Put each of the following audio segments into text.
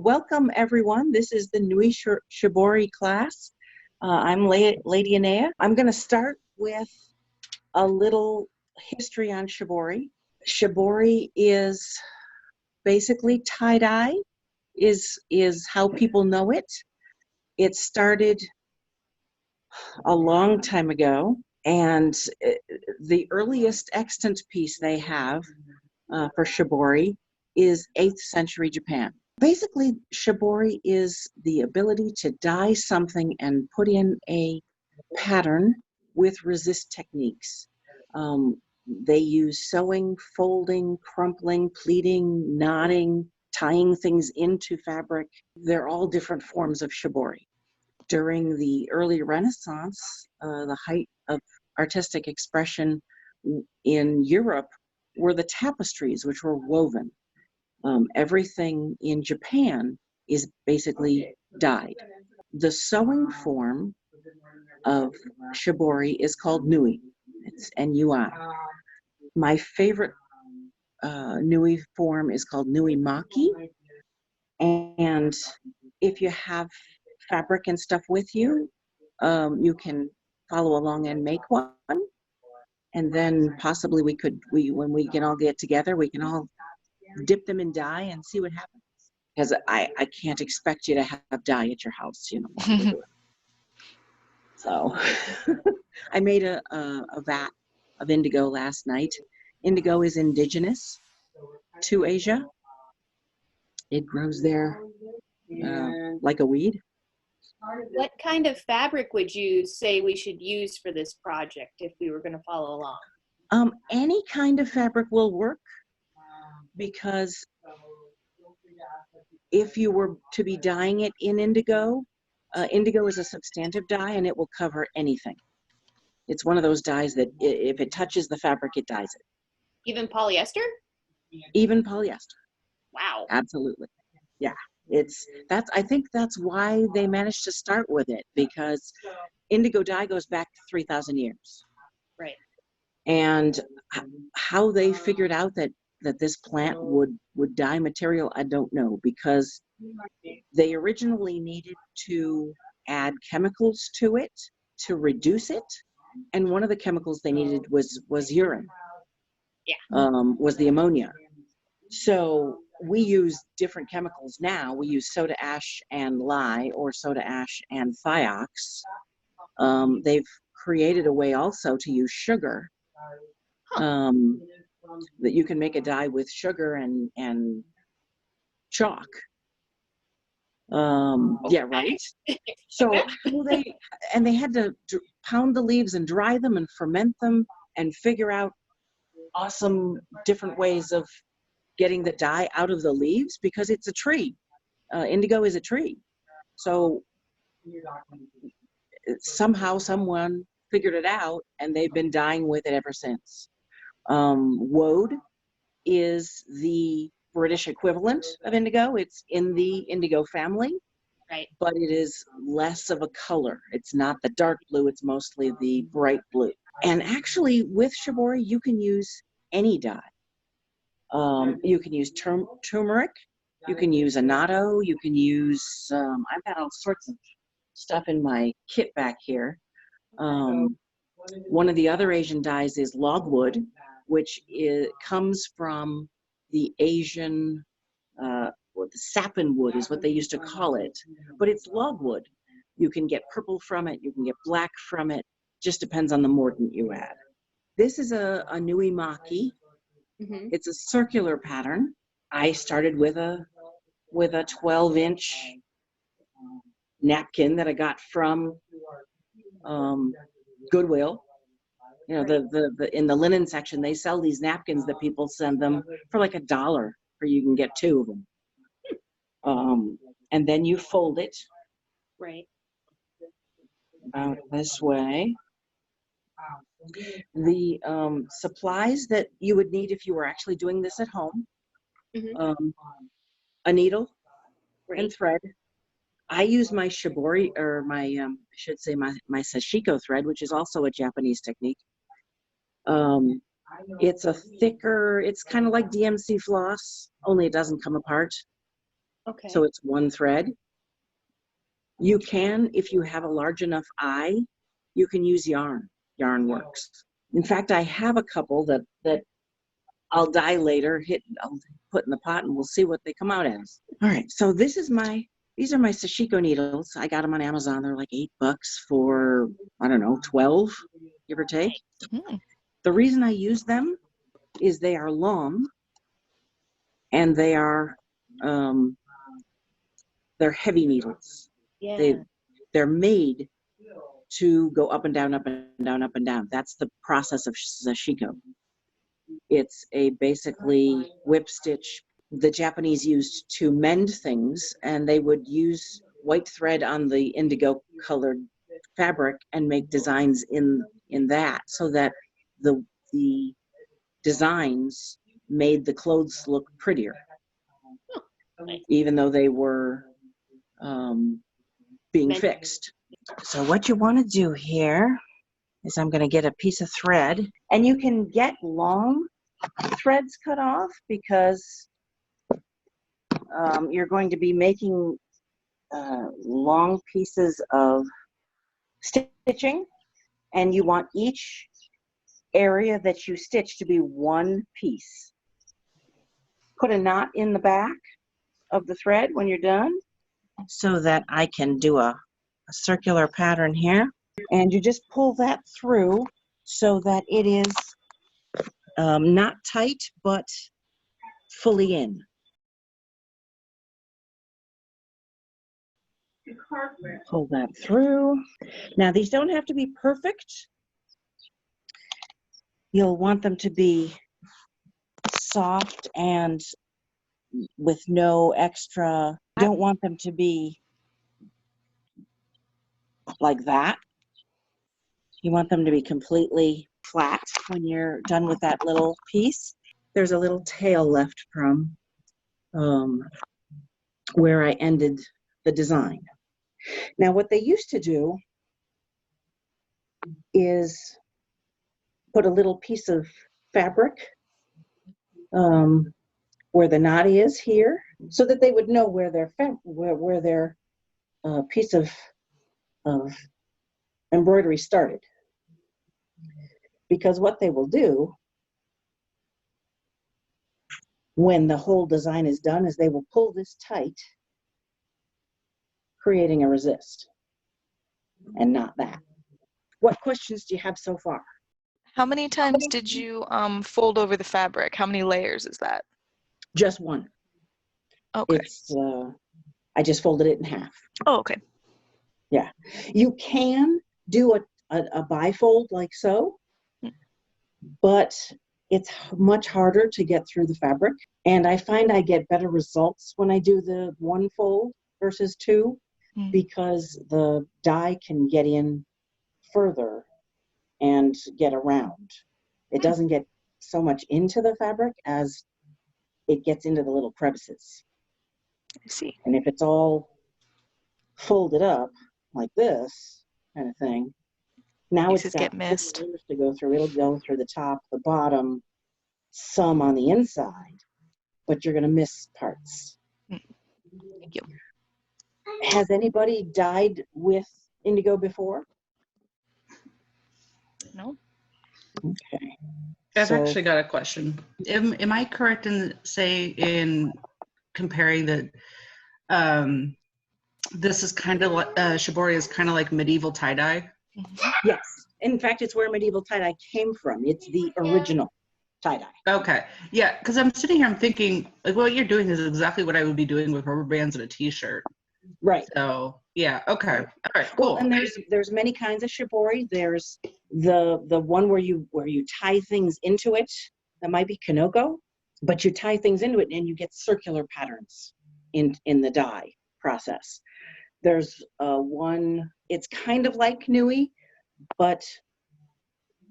Welcome everyone. This is the Nui Shibori class. I'm Lady Inea. I'm going to start with a little history on Shibori. Shibori is basically tie-dye, is how people know it. It started a long time ago, and the earliest extant piece they have for Shibori is 8th century Japan. Basically, Shibori is the ability to dye something and put in a pattern with resist techniques. They use sewing, folding, crumpling, pleating, knotting, tying things into fabric. They're all different forms of Shibori. During the early Renaissance, the height of artistic expression in Europe were the tapestries, which were woven. Everything in Japan is basically dyed. The sewing form of Shibori is called Nui. It's N-U-I. My favorite Nui form is called Nui Maki. And if you have fabric and stuff with you, you can follow along and make one. And then possibly when we can all get together, we can all dip them in dye and see what happens. Because I can't expect you to have dye at your house, you know. So I made a vat of indigo last night. Indigo is indigenous to Asia. It grows there like a weed. What kind of fabric would you say we should use for this project if we were going to follow along? Any kind of fabric will work, because if you were to be dyeing it in indigo, indigo is a substantive dye and it will cover anything. It's one of those dyes that if it touches the fabric, it dyes it. Even polyester? Even polyester. Wow. Absolutely. Yeah. I think that's why they managed to start with it, because indigo dye goes back 3,000 years. Right. And how they figured out that this plant would dye material, I don't know, because they originally needed to add chemicals to it to reduce it, and one of the chemicals they needed was urine. Yeah. Was the ammonia. So we use different chemicals now. We use soda ash and lye, or soda ash and thiox. They've created a way also to use sugar. That you can make a dye with sugar and chalk. Yeah, right. So they had to pound the leaves and dry them and ferment them and figure out awesome different ways of getting the dye out of the leaves, because it's a tree. Indigo is a tree. So somehow someone figured it out, and they've been dyeing with it ever since. Woad is the British equivalent of indigo. It's in the indigo family, right? But it is less of a color. It's not the dark blue, it's mostly the bright blue. And actually with Shibori, you can use any dye. You can use turmeric, you can use annatto, you can use, I've got all sorts of stuff in my kit back here. One of the other Asian dyes is logwood, which comes from the Asian, the sapin wood is what they used to call it, but it's logwood. You can get purple from it, you can get black from it, just depends on the mordant you add. This is a Nui Maki. Mm-hmm. It's a circular pattern. I started with a 12-inch napkin that I got from Goodwill. You know, the in the linen section, they sell these napkins that people send them for like $1, or you can get 2 of them. And then you fold it. Right. About this way. The supplies that you would need if you were actually doing this at home, mm-hmm. A needle, right. And thread. I use my Shibori, or my, I should say my sashiko thread, which is also a Japanese technique. It's a thicker, it's kind of like DMC floss, only it doesn't come apart. Okay. So it's one thread. You can, if you have a large enough eye, you can use yarn. Yarn works. In fact, I have a couple that I'll dye later, I'll put in the pot, and we'll see what they come out as. All right, so these are my sashiko needles. I got them on Amazon. They're like $8 for, I don't know, 12, give or take. Mm. The reason I use them is they are long, and they're heavy needles. Yeah. They're made to go up and down, up and down, up and down. That's the process of sashiko. It's a basically whip stitch. The Japanese used to mend things, and they would use white thread on the indigo colored fabric and make designs in that, so that the designs made the clothes look prettier, even though they were being fixed. So what you want to do here is I'm going to get a piece of thread, and you can get long threads cut off because you're going to be making long pieces of stitching, and you want each area that you stitch to be one piece. Put a knot in the back of the thread when you're done, so that I can do a circular pattern here, and you just pull that through so that it is not tight but fully in. Pull that through. Now these don't have to be perfect. You'll want them to be soft and with no extra. You don't want them to be like that. You want them to be completely flat when you're done with that little piece. There's a little tail left from where I ended the design. Now what they used to do is put a little piece of fabric where the knot is here, so that they would know where their piece of embroidery started. Because what they will do when the whole design is done is they will pull this tight, creating a resist, and not that. What questions do you have so far? How many times did you fold over the fabric? How many layers is that? Just one. Okay. It's I just folded it in half. Oh, okay. Yeah. You can do a bifold like so, but it's much harder to get through the fabric. And I find I get better results when I do the one fold versus two, because the dye can get in further and get around. It doesn't get so much into the fabric as it gets into the little crevices. I see. And if it's all folded up like this kind of thing, now Pieces it's got get missed. layers to go through. It'll go through the top, the bottom, some on the inside, but you're going to miss parts. Thank you. Has anybody dyed with indigo before? No. Okay. I've So, actually got a question. Am I correct in comparing that this is kind of like shibori is kind of like medieval tie-dye? yes. In fact, it's where medieval tie-dye came from. It's the original tie-dye. Okay. Yeah, because I'm sitting here, I'm thinking, like, what you're doing is exactly what I would be doing with rubber bands and a t-shirt. Right. So, yeah, okay. All right, cool. Well, and there's many kinds of shibori. There's the one where you tie things into it. That might be kanoko, but you tie things into it and you get circular patterns in the dye process. There's one, it's kind of like Nui, but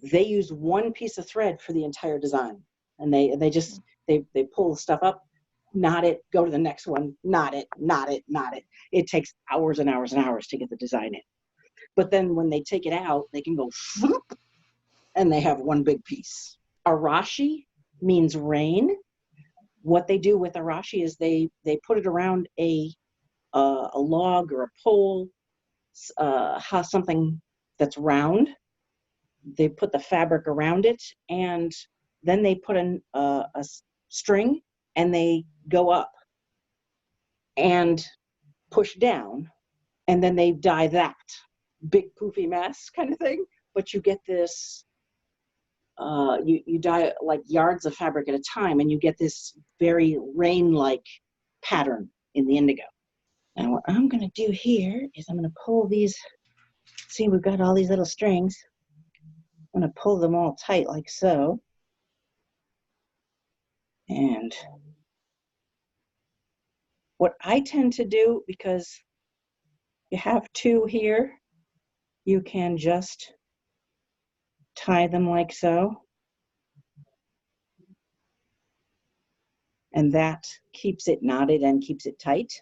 they use one piece of thread for the entire design, and they just pull stuff up, knot it, go to the next one, knot it, knot it, knot it. It takes hours and hours and hours to get the design in. But then when they take it out, they can go whoop, and they have one big piece. Arashi means rain, what they do with Arashi is they put it around a log or a pole, something that's round. They put the fabric around it, and then they put in a string, and they go up and push down, and then they dye that big poofy mess kind of thing. But you get this, you dye like yards of fabric at a time, and you get this very rain-like pattern in the indigo. And what I'm going to do here is I'm going to pull these. See, we've got all these little strings. I'm going to pull them all tight like so. And what I tend to do, because you have two here, you can just tie them like so. And that keeps it knotted and keeps it tight.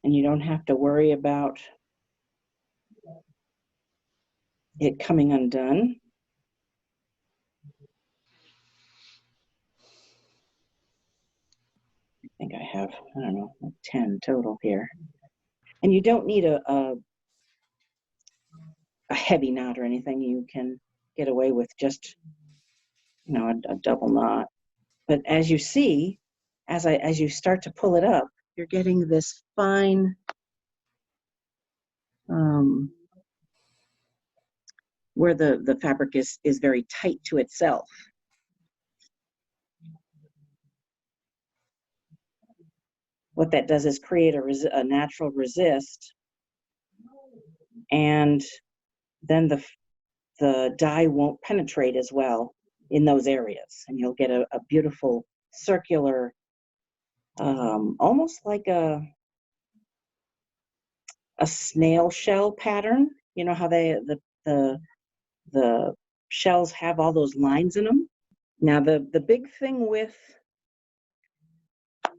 And you don't have to worry about it coming undone. I think I have, I don't know, like 10 total here. And you don't need a heavy knot or anything. You can get away with just, you know, a double knot. But as you see, as you start to pull it up, you're getting this fine where the fabric is very tight to itself. What that does is create a natural resist, and then the dye won't penetrate as well in those areas, and you'll get a beautiful circular, almost like a snail shell pattern. You know how the shells have all those lines in them? Now the big thing with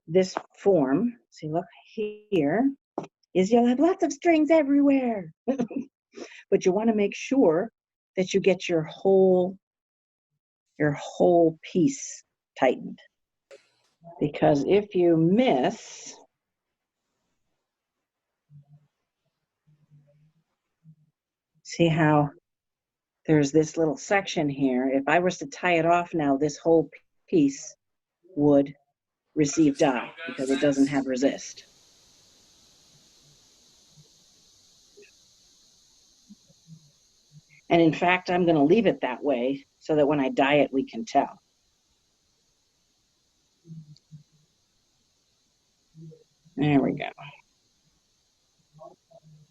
this form, see, look here, is you'll have lots of strings everywhere. But you want to make sure that you get your whole piece tightened. Because if you miss, see how there's this little section here. If I was to tie it off now, this whole piece would receive dye because it doesn't have resist. And in fact, I'm going to leave it that way so that when I dye it, we can tell. There we go.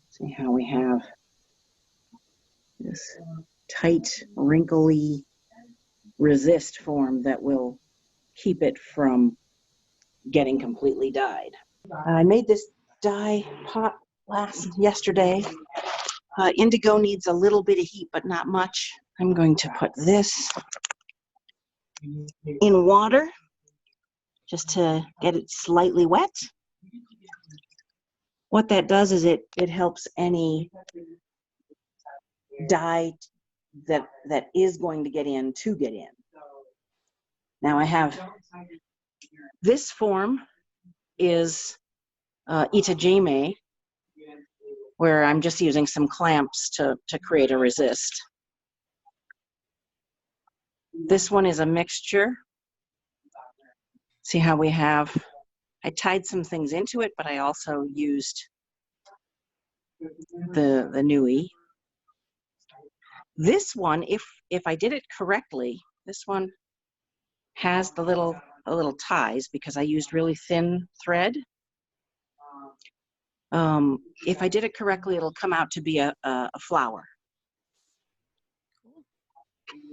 See how we have this tight, wrinkly resist form that will keep it from getting completely dyed. I made this dye pot yesterday. Indigo needs a little bit of heat, but not much. I'm going to put this in water just to get it slightly wet. What that does is it helps any dye that is going to get in to get in. Now I have this form is Itajime, where I'm just using some clamps to create a resist. This one is a mixture. See how I tied some things into it, but I also used the Nui. This one, if I did it correctly, this one has the little ties because I used really thin thread. If I did it correctly, it'll come out to be a flower.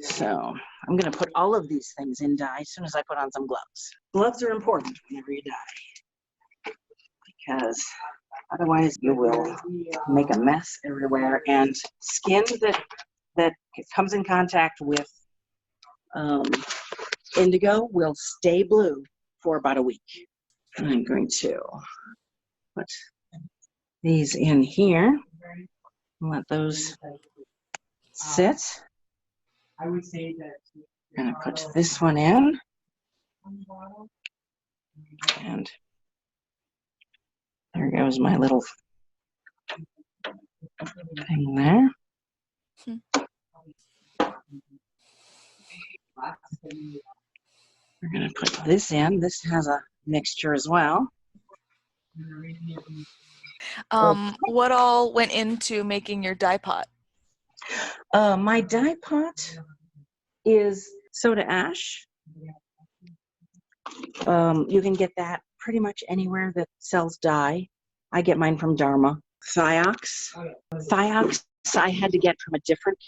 So I'm going to put all of these things in dye as soon as I put on some gloves. Gloves are important whenever you dye because otherwise you will make a mess everywhere, and skin that comes in contact with indigo will stay blue for about a week. I'm going to put these in here and let those sit. I would say that I'm gonna put this one in, and there goes my little thing there. We're gonna put this in. This has a mixture as well. What all went into making your dye pot? My dye pot is soda ash. You can get that pretty much anywhere that sells dye. I get mine from Dharma. Thiox. Thiox I had to get from a different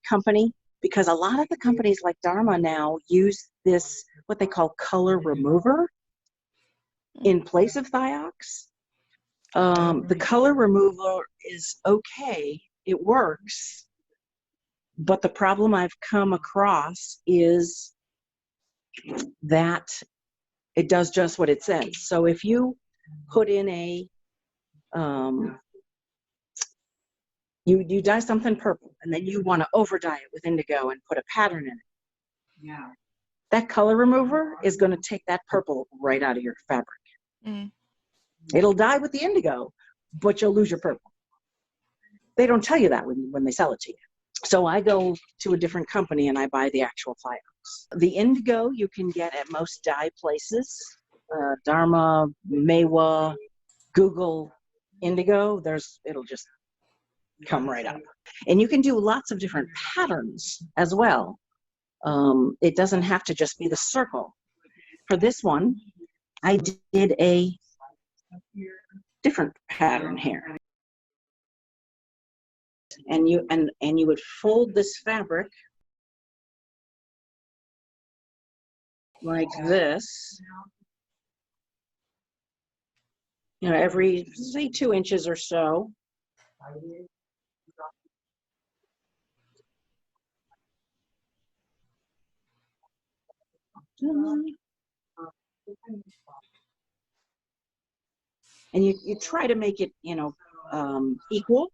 company because a lot of the companies like Dharma now use this, what they call color remover in place of Thiox. The color remover is okay. It works. But the problem I've come across is that it does just what it says. So if you put in a, you dye something purple and then you want to over dye it with indigo and put a pattern in it. Yeah. That color remover is going to take that purple right out of your fabric. Mm. It'll dye with the indigo, but you'll lose your purple. They don't tell you that when they sell it to you. So I go to a different company and I buy the actual Thiox. The indigo you can get at most dye places. Dharma, Maewa, Google indigo, it'll just come right up. And you can do lots of different patterns as well. It doesn't have to just be the circle. For this one, I did a different pattern here. And you would fold this fabric like this. You know, every, say, 2 inches or so. And you try to make it, you know, equal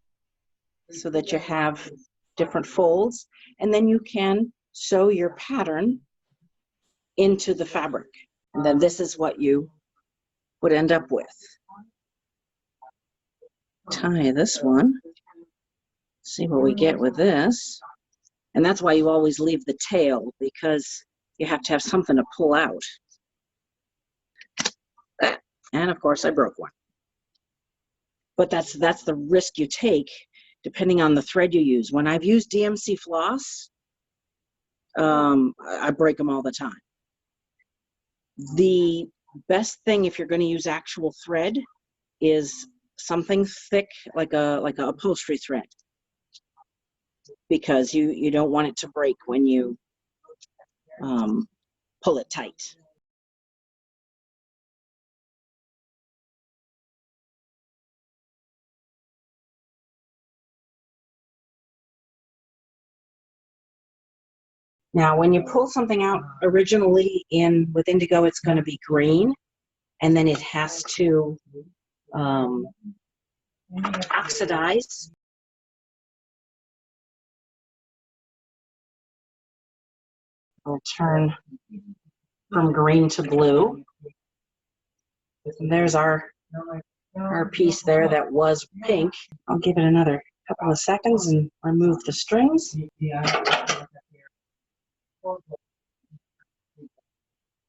so that you have different folds. And then you can sew your pattern into the fabric. And then this is what you would end up with. Tie this one. See what we get with this. And that's why you always leave the tail, because you have to have something to pull out. And of course I broke one. But that's the risk you take depending on the thread you use. When I've used DMC floss, I break them all the time. The best thing if you're going to use actual thread is something thick like a upholstery thread, because you don't want it to break when you pull it tight. Now, when you pull something out originally with indigo, it's going to be green, and then it has to oxidize. We'll turn from green to blue. And there's our piece there that was pink. I'll give it another couple of seconds and remove the strings.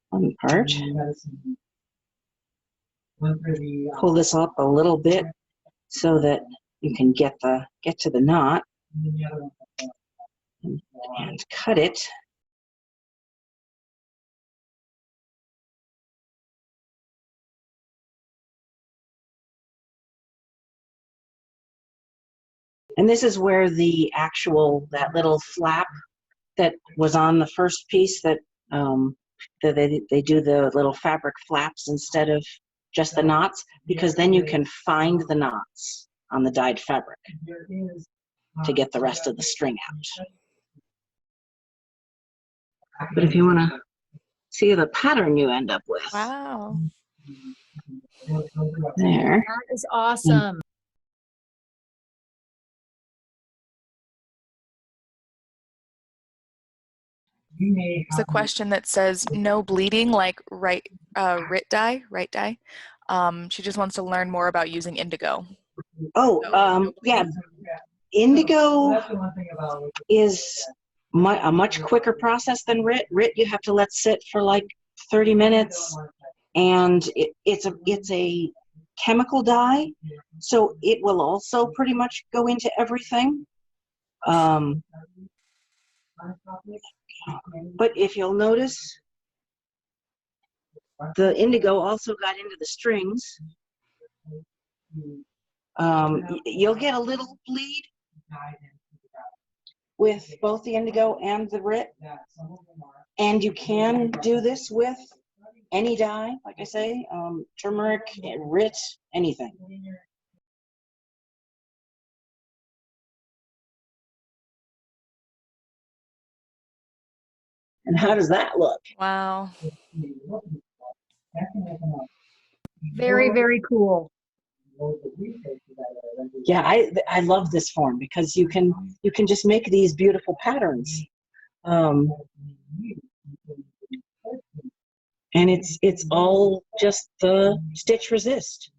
One part. Pull this up a little bit so that you can get to the knot and cut it. And this is where that little flap that was on the first piece that they do the little fabric flaps instead of just the knots, because then you can find the knots on the dyed fabric to get the rest of the string out. But if you want to see the pattern you end up with. Wow. There. That is awesome. There's a question that says no bleeding, like right dye. She just wants to learn more about using indigo. Oh, yeah. Indigo is a much quicker process than RIT. RIT you have to let sit for like 30 minutes, and it's a chemical dye, so it will also pretty much go into everything. But if you'll notice, the indigo also got into the strings. You'll get a little bleed with both the indigo and the RIT, and you can do this with any dye, like I say, turmeric, RIT, anything. And how does that look? Wow. Very, very cool. Yeah, I love this form because you can just make these beautiful patterns, and it's all just the stitch resist.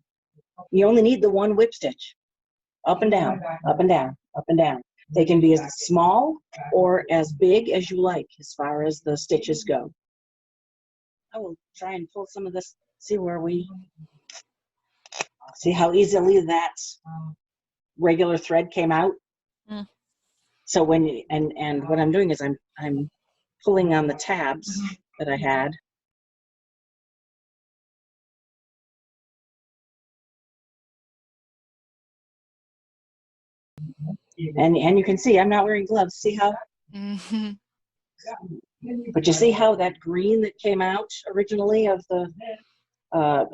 You only need the one whip stitch, up and down, up and down, up and down. They can be as small or as big as you like as far as the stitches go. I will try and pull some of this, see how easily that regular thread came out. So when you, and what I'm doing is I'm pulling on the tabs that I had. And you can see I'm not wearing gloves. See how? Mm-hmm. But you see how that green that came out originally of the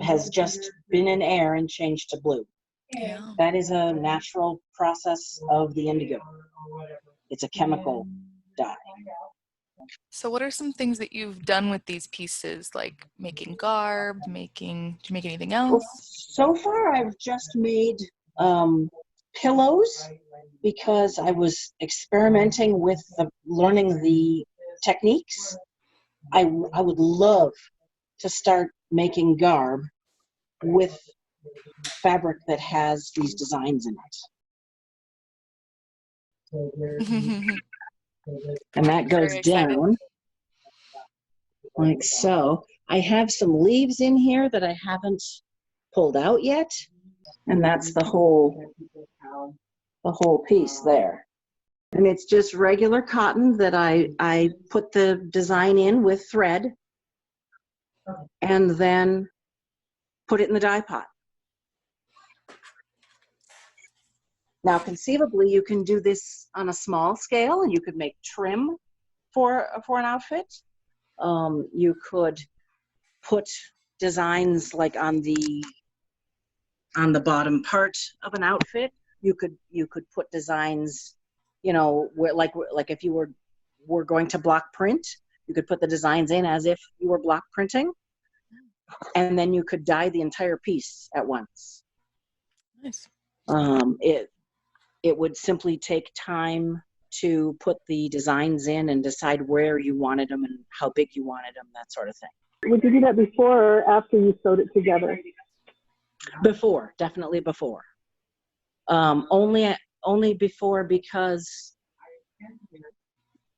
has just been in air and changed to blue. Yeah. That is a natural process of the indigo. It's a chemical dye. So what are some things that you've done with these pieces, like making garb, did you make anything Well, else? so far I've just made pillows because I was experimenting with learning the techniques. I would love to start making garb with fabric that has these designs in it. And that goes Very excited. down like so. I have some leaves in here that I haven't pulled out yet, and that's the whole piece there. And it's just regular cotton that I put the design in with thread and then put it in the dye pot. Now, conceivably, you can do this on a small scale, and you could make trim for an outfit. You could put designs like on the bottom part of an outfit. You could put designs, where like if you were going to block print, you could put the designs in as if you were block printing, and then you could dye the entire piece at once. Nice. It would simply take time to put the designs in and decide where you wanted them and how big you wanted them, that sort of thing. Would you do that before or after you sewed it together? Before, definitely before. Only before, because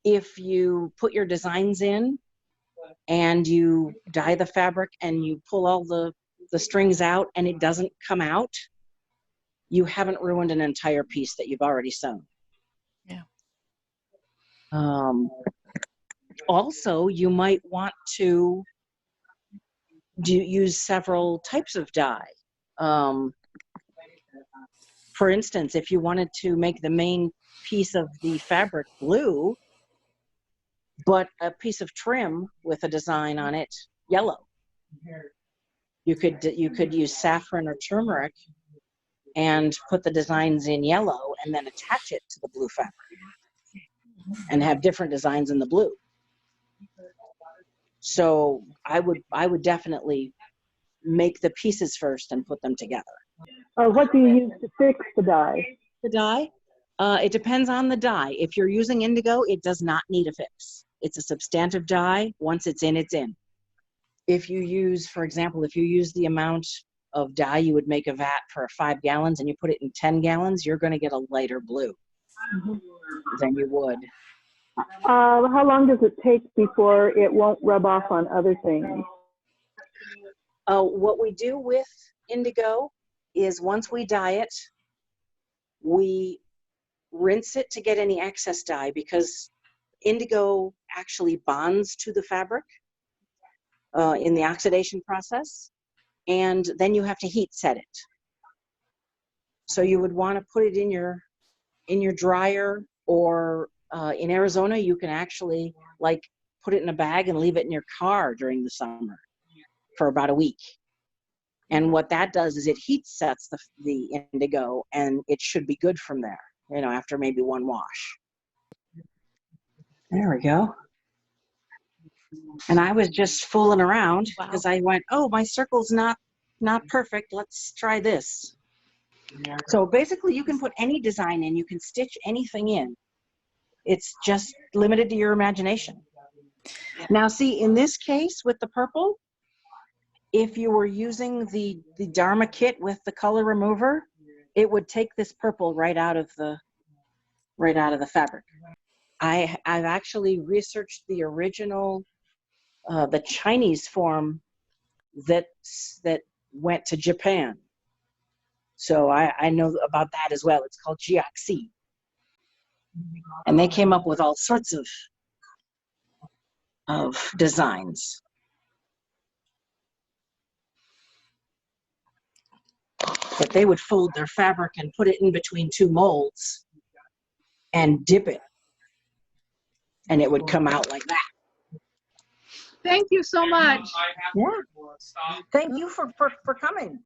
if you put your designs in and you dye the fabric and you pull all the strings out and it doesn't come out, you haven't ruined an entire piece that you've already sewn. Yeah. Also, you might want to use several types of dye. For instance, if you wanted to make the main piece of the fabric blue, but a piece of trim with a design on it yellow, you could use saffron or turmeric and put the designs in yellow and then attach it to the blue fabric and have different designs in the blue. So I would definitely make the pieces first and put them together. What do you use to fix the dye? The dye, it depends on the dye. If you're using indigo, it does not need a fix. It's a substantive dye. Once it's in, it's in. If you use, for example, if you use the amount of dye you would make a vat for 5 gallons and you put it in 10 gallons, you're going to get a lighter blue than you would. How long does it take before it won't rub off on other things? What we do with indigo is once we dye it, we rinse it to get any excess dye, because indigo actually bonds to the fabric in the oxidation process, and then you have to heat set it. So you would want to put it in your dryer, or in Arizona you can actually like put it in a bag and leave it in your car during the summer for about a week. And what that does is it heat sets the indigo, and it should be good from there, you know, after maybe one wash. There we go. And I was just fooling around because I went, oh, my circle's not perfect. Let's try this. So basically you can put any design in, you can stitch anything in. It's just limited to your imagination. Now see, in this case with the purple, if you were using the Dharma kit with the color remover, it would take this purple right out of the fabric. I've actually researched the original, the Chinese form that went to Japan. So I know about that as well. It's called jiaxi. And they came up with all sorts of designs. But they would fold their fabric and put it in between 2 molds and dip it. And it would come out like that. Thank you so much. Yeah. Thank you for coming.